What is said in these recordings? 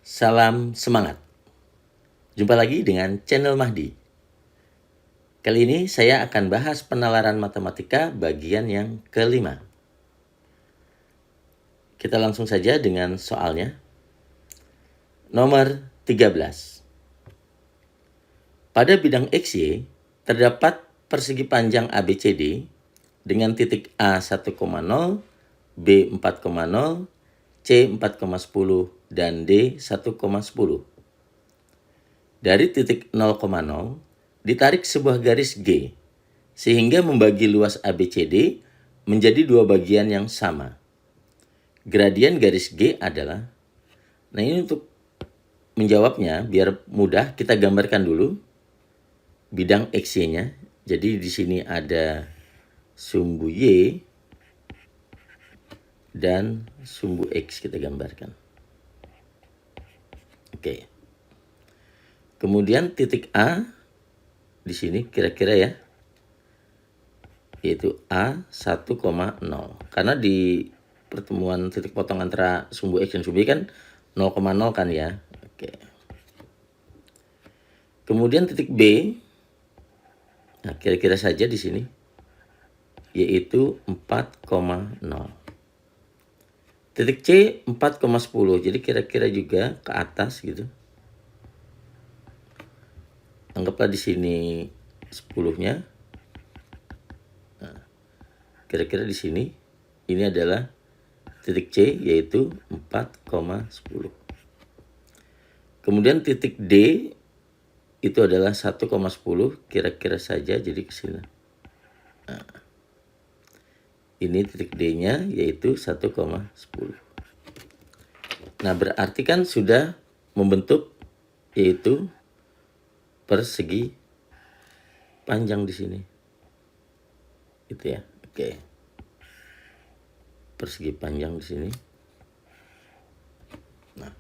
Salam semangat. Jumpa lagi dengan channel Mahdi. Kali ini saya akan bahas penalaran matematika bagian yang kelima. Kita langsung saja dengan soalnya. Nomor 13. Pada bidang XY terdapat persegi panjang ABCD dengan titik A 1,0, B 4,0, C 4,10, dan D 1,10. Dari titik 0,0 ditarik sebuah garis G sehingga membagi luas ABCD menjadi dua bagian yang sama. Gradien garis G adalah, nah ini untuk menjawabnya biar mudah kita gambarkan dulu bidang XY-nya. Jadi di sini ada sumbu Y dan sumbu X kita gambarkan. Oke. Kemudian titik A di sini kira-kira ya, yaitu A 1,0. Karena di pertemuan titik potong antara sumbu X dan sumbu Y kan 0,0 kan ya. Oke. Kemudian titik B, nah kira-kira saja di sini, yaitu 4,0. Titik C 4,10, jadi kira-kira juga ke atas gitu. Anggaplah di sini 10-nya. Nah, kira-kira di sini ini adalah titik C yaitu 4,10. Kemudian titik D itu adalah 1,10, kira-kira saja jadi ke sini. Nah, ini titik D-nya yaitu 1,10. Nah, berarti kan sudah membentuk yaitu persegi panjang di sini. Gitu ya. Oke. Persegi panjang di sini. Nah,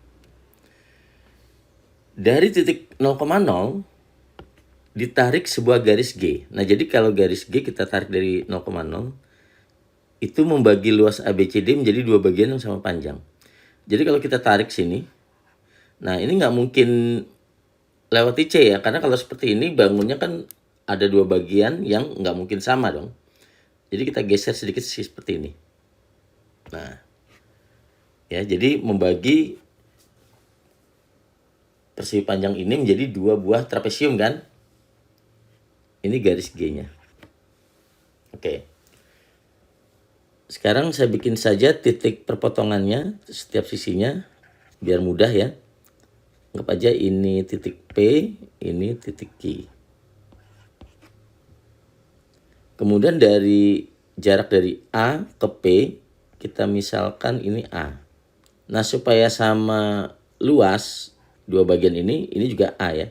dari titik 0,0 ditarik sebuah garis G. Nah, jadi kalau garis G kita tarik dari 0,0 itu membagi luas ABCD menjadi dua bagian yang sama panjang. Jadi kalau kita tarik sini, nah ini nggak mungkin lewati C ya, karena kalau seperti ini bangunnya kan ada dua bagian yang nggak mungkin sama dong. Jadi kita geser sedikit seperti ini. Nah, ya jadi membagi persegi panjang ini menjadi dua buah trapesium kan. Ini garis G-nya. Oke. Sekarang saya bikin saja titik perpotongannya setiap sisinya biar mudah ya. Anggap aja ini titik P, ini titik Q. Kemudian dari jarak dari A ke P, kita misalkan ini A. Nah, supaya sama luas dua bagian ini juga A ya.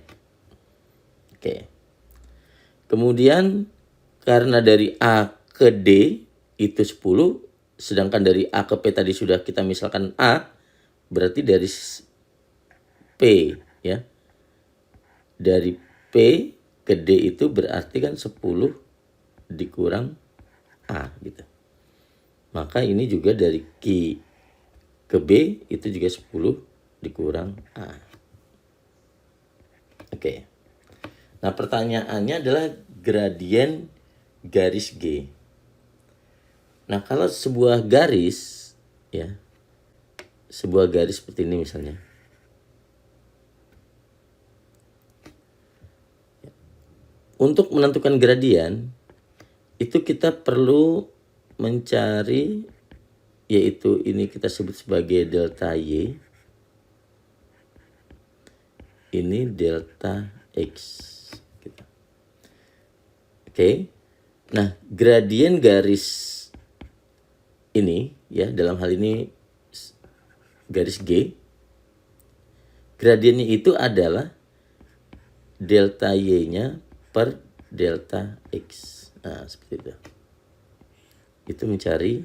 Oke. Kemudian karena dari A ke D itu 10, sedangkan dari A ke P tadi sudah kita misalkan A, berarti dari P ya. Dari P ke D itu berarti kan 10 dikurang A gitu. Maka ini juga dari Q ke B itu juga 10 dikurang A. Oke. Nah, pertanyaannya adalah gradien garis G. Nah, kalau sebuah garis ya, sebuah garis seperti ini misalnya. Untuk menentukan gradien itu kita perlu mencari, yaitu ini kita sebut sebagai delta Y. Ini delta X. Gitu. Oke. Nah, gradien garis ini ya, dalam hal ini garis G. Gradiennya itu adalah delta Y-nya per delta X. Nah, seperti itu. Itu mencari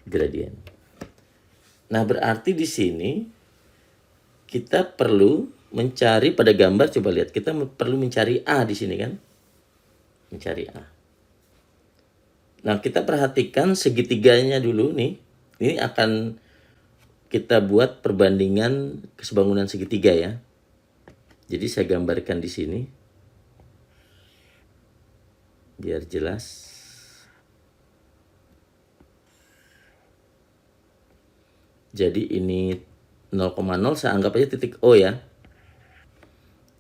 gradien. Nah, berarti di sini kita perlu mencari pada gambar, coba lihat, kita perlu mencari A di sini kan? Mencari A. Nah, kita perhatikan segitiganya dulu nih. Ini akan kita buat perbandingan kesebangunan segitiga ya. Jadi saya gambarkan di sini biar jelas. Jadi ini 0,0 saya anggap aja titik O ya.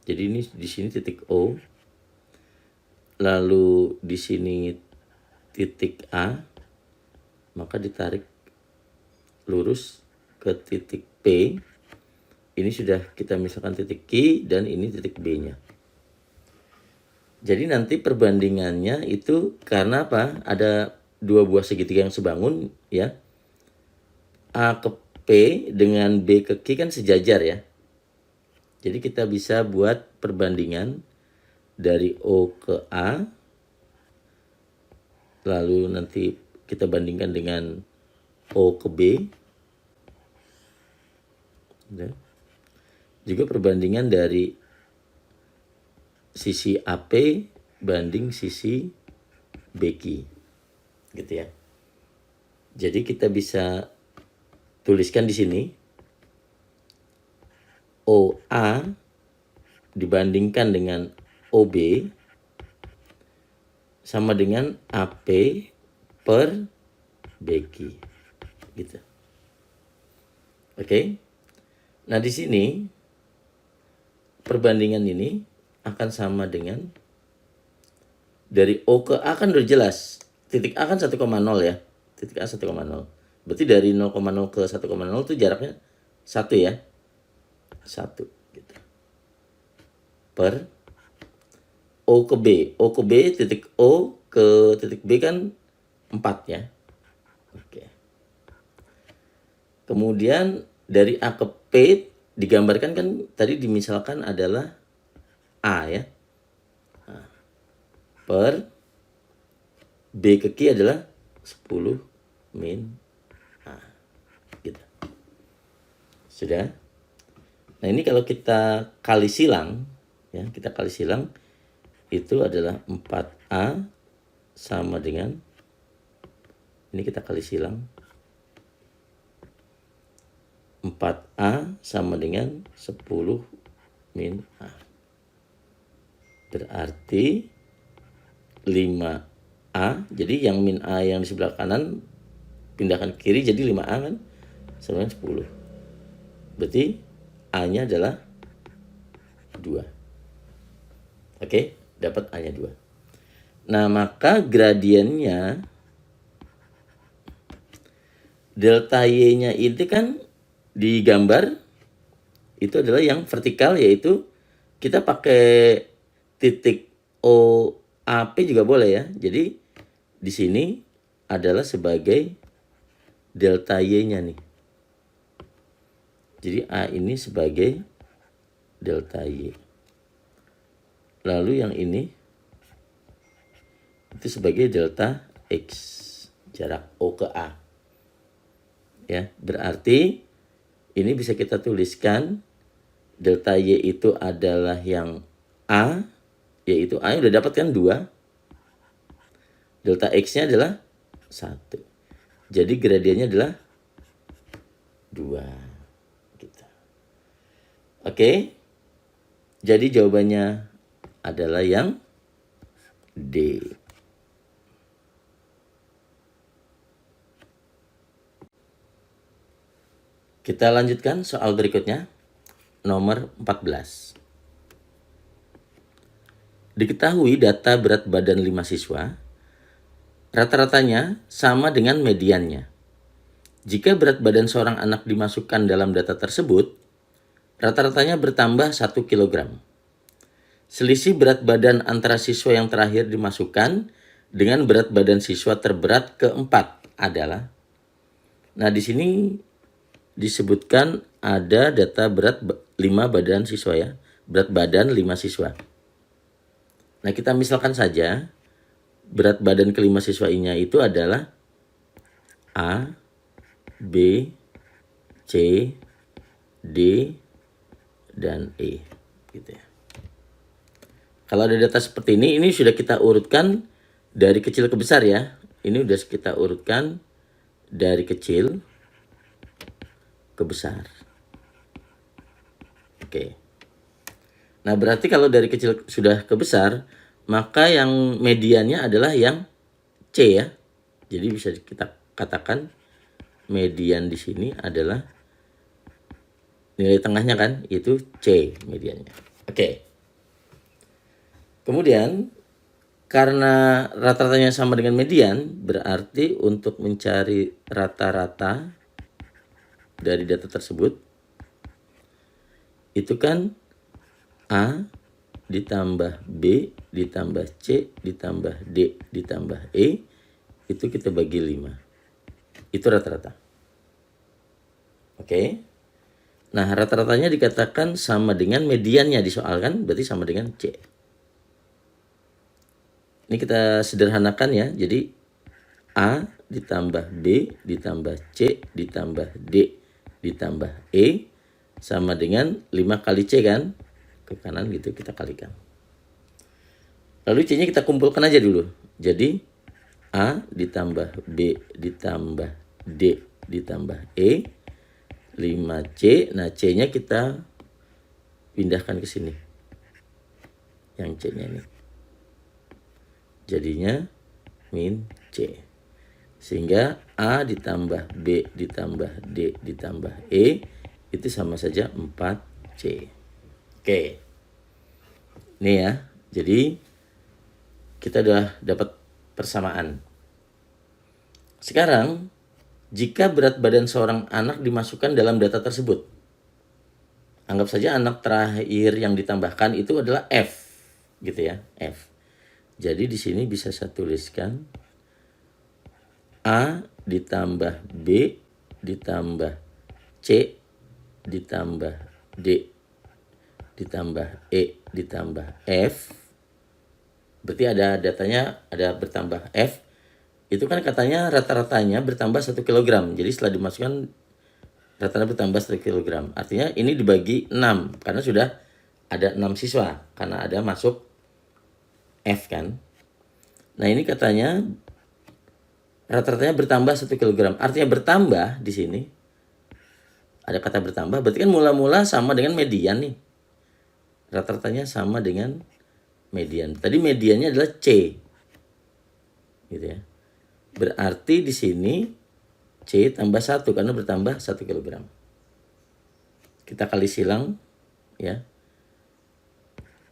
Jadi ini di sini titik O. Lalu di sini titik A. Maka ditarik lurus ke titik P. Ini sudah kita misalkan titik Q dan ini titik B-nya. Jadi nanti perbandingannya itu karena apa? Ada dua buah segitiga yang sebangun ya. A ke P dengan B ke Q kan sejajar ya. Jadi kita bisa buat perbandingan dari O ke A. Lalu nanti kita bandingkan dengan O ke B. Juga perbandingan dari sisi AP banding sisi BQ. Gitu ya. Jadi kita bisa tuliskan di sini OA dibandingkan dengan OB sama dengan AP per BQ. Gitu. Oke. Nah, di sini perbandingan ini akan sama dengan dari O ke A kan udah jelas. Titik A kan 1,0 ya. Titik A 1,0. Berarti dari 0,0 ke 1,0 itu jaraknya 1 ya. 1 gitu. Per O ke B. O ke B titik O ke titik B kan 4 ya. Oke. Kemudian dari A ke P digambarkan kan tadi dimisalkan adalah A ya. Nah, per B ke Q adalah 10 min A. Gitu. Sudah? Nah, ini kalau kita kali silang ya, kita kali silang itu adalah 4A sama dengan ini kita kali silang 4A sama dengan 10 min A. Berarti 5A. Jadi yang min A yang di sebelah kanan pindahkan ke kiri jadi 5A kan sama dengan 10. Berarti A-nya adalah 2. Oke, dapat A-nya 2. Nah, maka gradiennya delta Y-nya itu kan digambar itu adalah yang vertikal, yaitu kita pakai titik OAP juga boleh ya. Jadi di sini adalah sebagai delta Y-nya nih. Jadi A ini sebagai delta Y. Lalu yang ini itu sebagai delta X, jarak O ke A. Ya, berarti ini bisa kita tuliskan delta Y itu adalah yang A, yaitu A yang udah dapat kan 2. Delta X-nya adalah 1. Jadi gradiennya adalah 2. Gitu. Oke. Jadi jawabannya adalah yang D. Kita lanjutkan soal berikutnya. Nomor 14. Diketahui data berat badan 5 siswa, rata-ratanya sama dengan mediannya. Jika berat badan seorang anak dimasukkan dalam data tersebut, rata-ratanya bertambah 1 kg. Selisih berat badan antara siswa yang terakhir dimasukkan dengan berat badan siswa terberat keempat adalah. Nah, di sini disebutkan ada data berat 5 badan siswa ya. Berat badan 5 siswa. Nah, kita misalkan saja berat badan kelima siswa ini itu adalah A, B, C, D, dan E. Gitu ya. Kalau ada data seperti ini sudah kita urutkan dari kecil ke besar ya. Ini sudah kita urutkan dari kecil ke ke besar. Oke. Nah, berarti kalau dari kecil sudah ke besar, maka yang mediannya adalah yang C ya. Jadi bisa kita katakan median di sini adalah nilai tengahnya kan, itu C mediannya. Oke. Kemudian karena rata-ratanya sama dengan median, berarti untuk mencari rata-rata dari data tersebut, itu kan A ditambah B ditambah C ditambah D ditambah E, itu kita bagi 5. Itu rata-rata. Oke. Nah, rata-ratanya dikatakan sama dengan mediannya di soal kan, berarti sama dengan C. Ini kita sederhanakan ya. Jadi A ditambah B ditambah C ditambah D ditambah E sama dengan 5 kali C kan. Ke kanan gitu kita kalikan. Lalu C-nya kita kumpulkan aja dulu. Jadi A ditambah B ditambah D ditambah E 5C. Nah, C-nya kita pindahkan ke sini. Yang C-nya ini. Jadinya min C. Sehingga A ditambah B ditambah D ditambah E itu sama saja 4C. Oke. Ini ya. Jadi kita sudah dapat persamaan. Sekarang jika berat badan seorang anak dimasukkan dalam data tersebut. Anggap saja anak terakhir yang ditambahkan itu adalah F. Gitu ya, F. Jadi di sini bisa saya tuliskan A ditambah B ditambah C ditambah D ditambah E ditambah F. Berarti ada datanya ada bertambah F. Itu kan katanya rata-ratanya bertambah 1 kg. Jadi setelah dimasukkan rata-rata bertambah 1 kg. Artinya ini dibagi 6 karena sudah ada 6 siswa karena ada masuk F kan. Nah, ini katanya rata-ratanya bertambah 1 kg. Artinya bertambah di sini. Ada kata bertambah, berarti kan mula-mula sama dengan median nih. Rata-ratanya sama dengan median. Tadi mediannya adalah C. Gitu ya. Berarti di sini C tambah 1 karena bertambah 1 kg. Kita kali silang ya.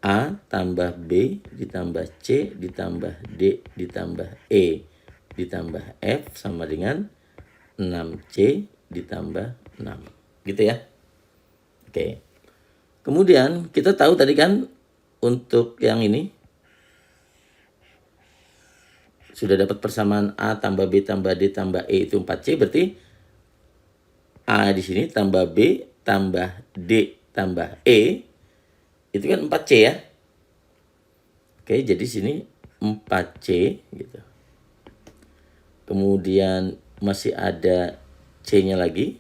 A tambah B ditambah C ditambah D ditambah E ditambah F sama dengan 6C ditambah 6. Gitu ya. Oke. Kemudian kita tahu tadi kan untuk yang ini sudah dapat persamaan A tambah B tambah D tambah E itu 4C, berarti A di sini tambah B tambah D tambah E itu kan 4C ya. Oke, jadi sini 4C gitu. Kemudian masih ada C-nya lagi.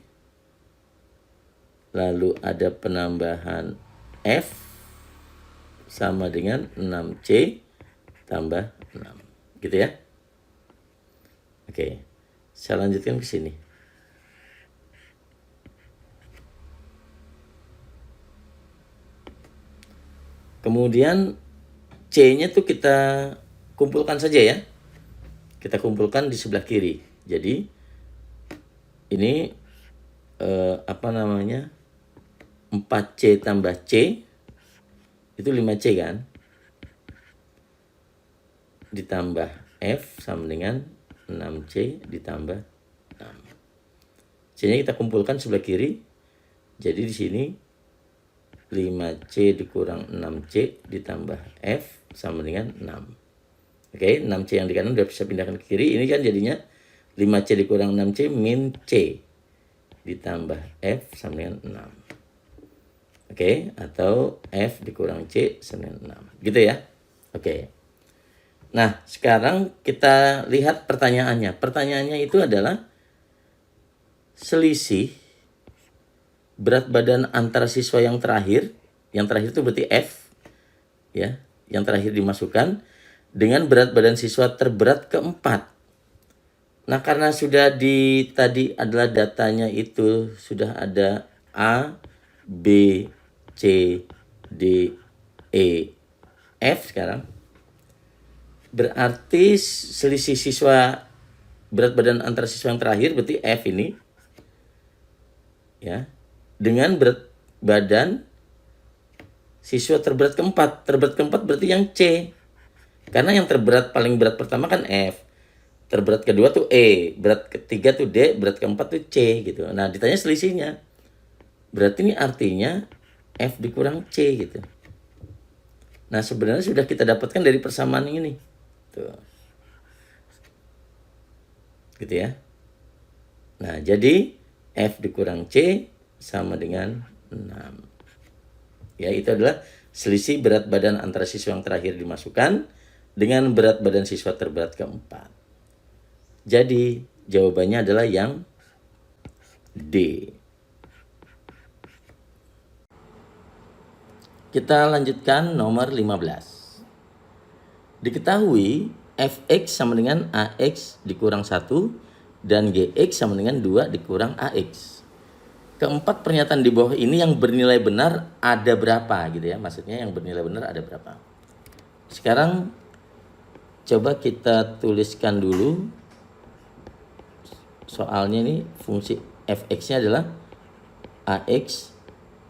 Lalu ada penambahan F sama dengan 6C tambah 6. Gitu ya. Oke. Saya lanjutkan ke sini. Kemudian C-nya tuh kita kumpulkan saja ya. Kita kumpulkan di sebelah kiri. Jadi ini 4C tambah C itu 5C kan. Ditambah F sama dengan 6C ditambah 6. C-nya kita kumpulkan sebelah kiri. Jadi di sini 5C dikurang 6C ditambah F sama dengan 6. Oke, 6C yang di kanan udah bisa pindahkan ke kiri. Ini kan jadinya 5C dikurang 6C min C ditambah F sama dengan 6. Oke, atau F dikurang C sama dengan 6. Gitu ya. Oke. Nah, sekarang kita lihat pertanyaannya. Pertanyaannya itu adalah selisih berat badan antara siswa yang terakhir itu berarti F ya, yang terakhir dimasukkan dengan berat badan siswa terberat keempat. Nah, karena sudah tadi adalah datanya itu sudah ada A, B, C, D, E, F sekarang. Berarti selisih siswa berat badan antara siswa yang terakhir berarti F ini ya dengan berat badan siswa terberat keempat. Terberat keempat berarti yang C. Karena yang paling berat pertama kan F. Terberat kedua tuh E, berat ketiga tuh D, berat keempat tuh C gitu. Nah, ditanya selisihnya. Berarti ini artinya F dikurang C gitu. Nah, sebenarnya sudah kita dapatkan dari persamaan ini. Tuh. Gitu ya. Nah, jadi F dikurang C sama dengan 6. Ya, itu adalah selisih berat badan antara siswa yang terakhir dimasukkan dengan berat badan siswa terberat keempat. Jadi, jawabannya adalah yang D. Kita lanjutkan nomor 15. Diketahui Fx sama dengan Ax dikurang 1 dan Gx sama dengan 2 dikurang Ax. Keempat pernyataan di bawah ini yang bernilai benar ada berapa gitu ya. Maksudnya yang bernilai benar ada berapa. Sekarang coba kita tuliskan dulu soalnya ini fungsi Fx-nya adalah Ax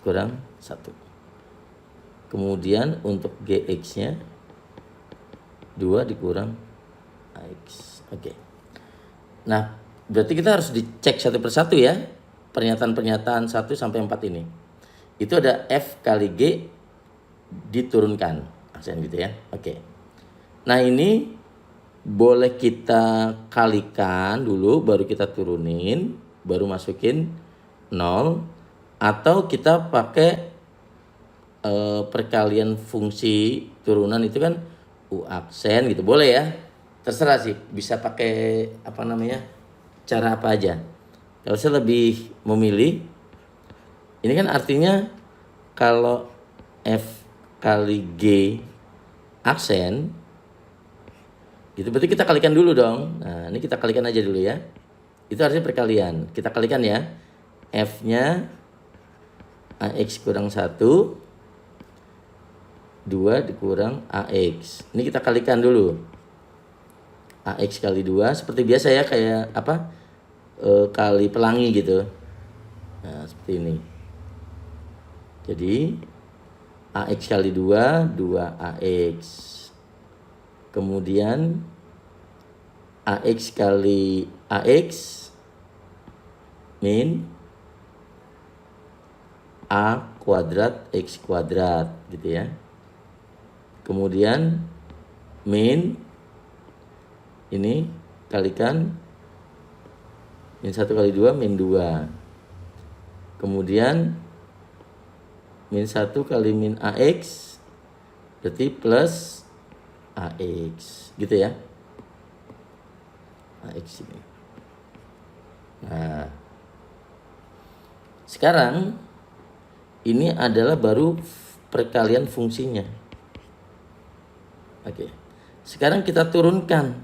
kurang 1. Kemudian untuk Gx-nya 2 dikurang Ax. Oke. Nah, berarti kita harus dicek satu persatu ya. Pernyataan-pernyataan 1 sampai 4 ini. Itu ada F kali G diturunkan. Aksen gitu ya. Oke. Nah, ini boleh kita kalikan dulu baru kita turunin, baru masukin 0 atau kita pakai perkalian fungsi turunan itu kan U aksen gitu, boleh ya, terserah sih, bisa pakai cara apa aja. Kalau saya lebih memilih ini kan artinya kalau F kali G aksen gitu berarti kita kalikan dulu dong. Nah, ini kita kalikan aja dulu ya, itu artinya perkalian, kita kalikan ya. F nya Ax kurang 1 2 dikurang Ax. Ini kita kalikan dulu. Ax kali 2 seperti biasa ya, kayak kali pelangi gitu. Nah, seperti ini. Jadi Ax kali 2 2Ax. Kemudian Ax kali Ax min A kuadrat X kuadrat gitu ya. Kemudian min ini kalikan min 1 kali 2 min 2. Kemudian min 1 kali min Ax berarti plus Ax gitu ya. Ax ini. Nah, sekarang ini adalah baru perkalian fungsinya. Oke. Sekarang kita turunkan.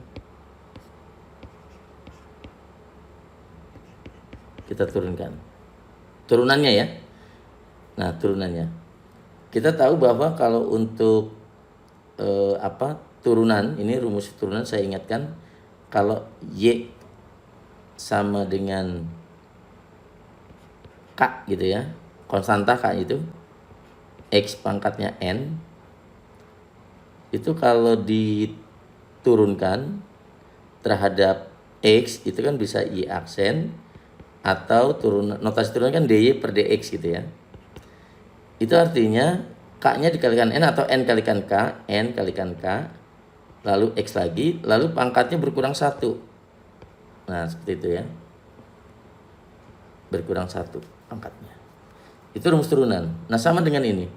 Kita turunkan. Turunannya ya. Nah, turunannya. Kita tahu bahwa kalau untuk turunan, ini rumus turunan saya ingatkan, kalau Y sama dengan K gitu ya. Konstanta K itu X pangkatnya N, itu kalau diturunkan terhadap X itu kan bisa Y aksen, atau notasi turunan kan DY per DX gitu ya. Itu artinya K-nya dikalikan N atau N kalikan K, N kalikan K, lalu X lagi, lalu pangkatnya berkurang 1. Nah, seperti itu ya. Berkurang 1 pangkatnya. Itu rumus turunan. Nah, sama dengan ini.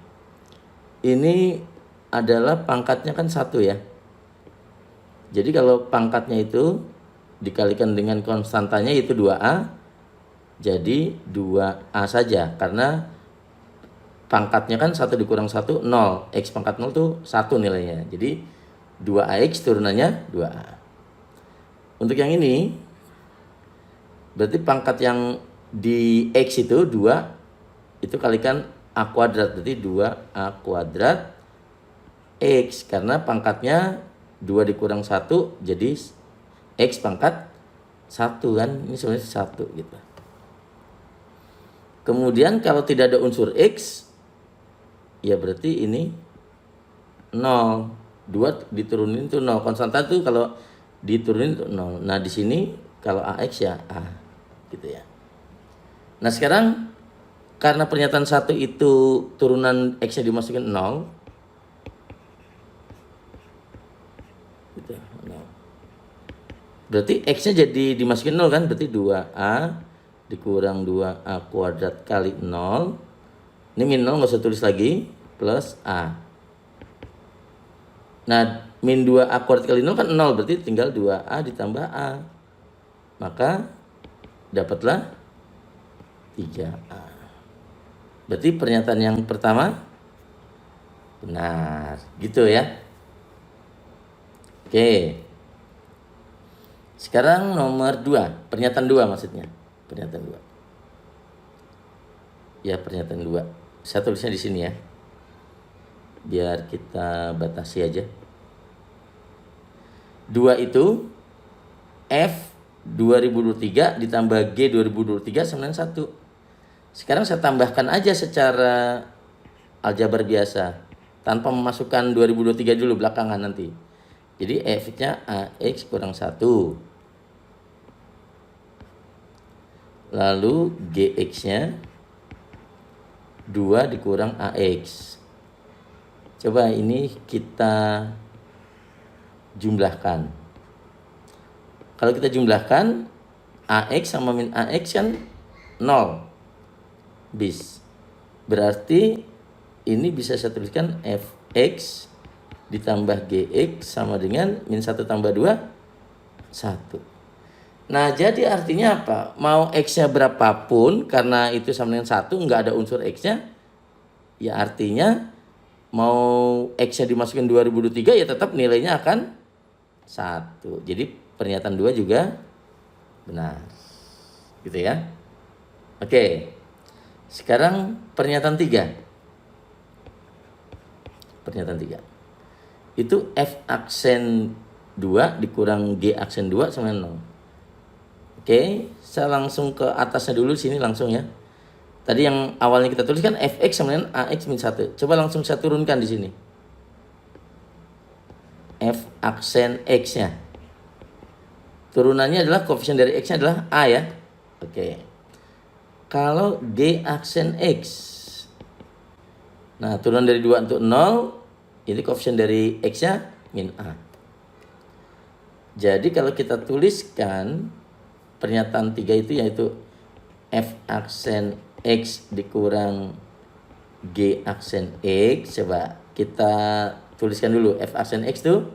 Ini adalah pangkatnya kan 1 ya. Jadi kalau pangkatnya itu dikalikan dengan konstantanya yaitu 2A, jadi 2A saja. Karena pangkatnya kan 1 dikurang 1, 0. X pangkat 0 itu 1 nilainya. Jadi 2AX turunannya 2A. Untuk yang ini, Berarti pangkat yang di X itu 2, itu kalikan A kuadrat. Berarti 2A kuadrat X. Karena pangkatnya 2 dikurang 1 jadi X pangkat 1 kan. Ini sebenarnya 1 gitu. Kemudian kalau tidak ada unsur X, ya berarti ini 0. 2 diturunin itu 0. Konstanta itu kalau diturunin itu 0. Nah di sini kalau AX ya A gitu ya. Nah sekarang karena pernyataan 1 itu turunan X-nya dimasukin 0 gitu, 0. Berarti X-nya jadi dimasukin 0 kan. Berarti 2A dikurang 2A kuadrat kali 0. Ini min 0 nggak usah tulis lagi. Plus A. Nah min 2A kuadrat kali 0 kan 0. Berarti tinggal 2A ditambah A. Maka dapatlah 3A. Berarti pernyataan yang pertama benar. Gitu ya. Oke. Sekarang nomor 2. Pernyataan 2 maksudnya. Pernyataan 2. Ya pernyataan 2. Saya tulisnya di sini ya. Biar kita batasi aja. 2 itu F 2023 ditambah G 2023 sama dengan 1. Sekarang saya tambahkan aja secara aljabar biasa. Tanpa memasukkan 2023 dulu belakangan nanti. Jadi F-nya AX kurang 1. Lalu GX-nya 2 dikurang AX. Coba ini kita jumlahkan. Kalau kita jumlahkan AX sama min AX kan 0. Bis. Berarti ini bisa saya tuliskan Fx ditambah Gx sama dengan min 1 tambah 2, 1. Nah jadi artinya apa? Mau X-nya berapapun karena itu sama dengan 1, nggak ada unsur X-nya. Ya artinya mau X-nya dimasukin 2023 ya tetap nilainya akan 1. Jadi pernyataan 2 juga benar. Gitu ya. Oke. Sekarang pernyataan 3. Pernyataan 3. Itu F aksen 2 dikurang G aksen 2 sama 0. Oke, saya langsung ke atasnya dulu sini langsung ya. Tadi yang awalnya kita tulis kan Fx sama dengan AX min 1. Coba langsung saya turunkan di sini. F aksen X-nya. Turunannya adalah koefisien dari X-nya adalah A ya. Oke. Kalau G aksen X. Nah, turunan dari 2 untuk 0. Ini koefisien dari X-nya min A. Jadi kalau kita tuliskan pernyataan 3 itu yaitu F aksen X dikurang G aksen X. Coba kita tuliskan dulu. F aksen X itu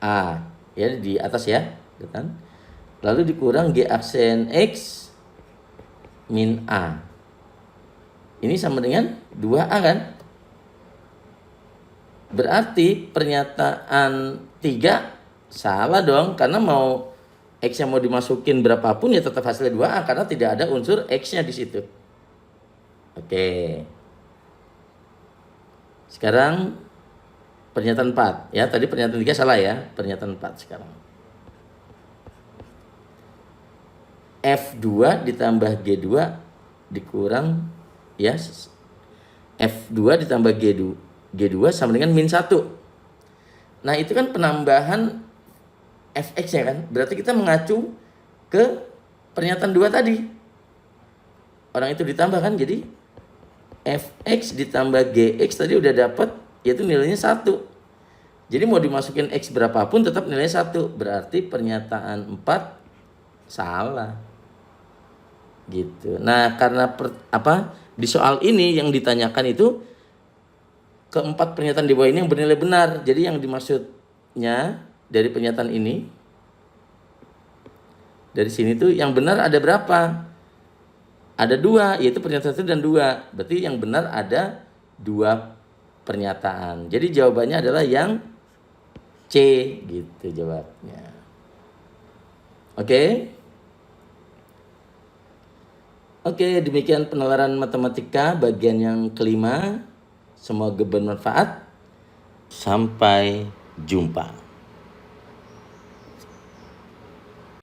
A. Ya, di atas ya. Kan? Lalu dikurang G aksen X min A. Ini sama dengan 2A kan? Berarti pernyataan 3 salah dong. Karena mau X-nya mau dimasukin berapapun ya tetap hasilnya 2A. Karena tidak ada unsur X-nya di situ. Oke. Sekarang pernyataan 4. Ya, tadi pernyataan 3 salah ya. Pernyataan 4 sekarang. F2 ditambah G2 dikurang ya F2 ditambah G2 sama dengan min 1. Nah itu kan penambahan Fx ya kan. Berarti kita mengacu ke pernyataan 2 tadi. Orang itu ditambah kan. Jadi Fx ditambah Gx tadi udah dapat yaitu nilainya 1. Jadi mau dimasukin X berapapun tetap nilainya 1. Berarti pernyataan 4 salah. Gitu. Nah, karena di soal ini yang ditanyakan itu keempat pernyataan di bawah ini yang bernilai benar. Jadi yang dimaksudnya dari pernyataan ini dari sini tuh yang benar ada berapa? Ada 2, yaitu pernyataan 1 dan 2. Berarti yang benar ada 2 pernyataan. Jadi jawabannya adalah yang C gitu jawabnya. Oke? Oke, demikian penalaran matematika bagian yang kelima. Semoga bermanfaat. Sampai jumpa.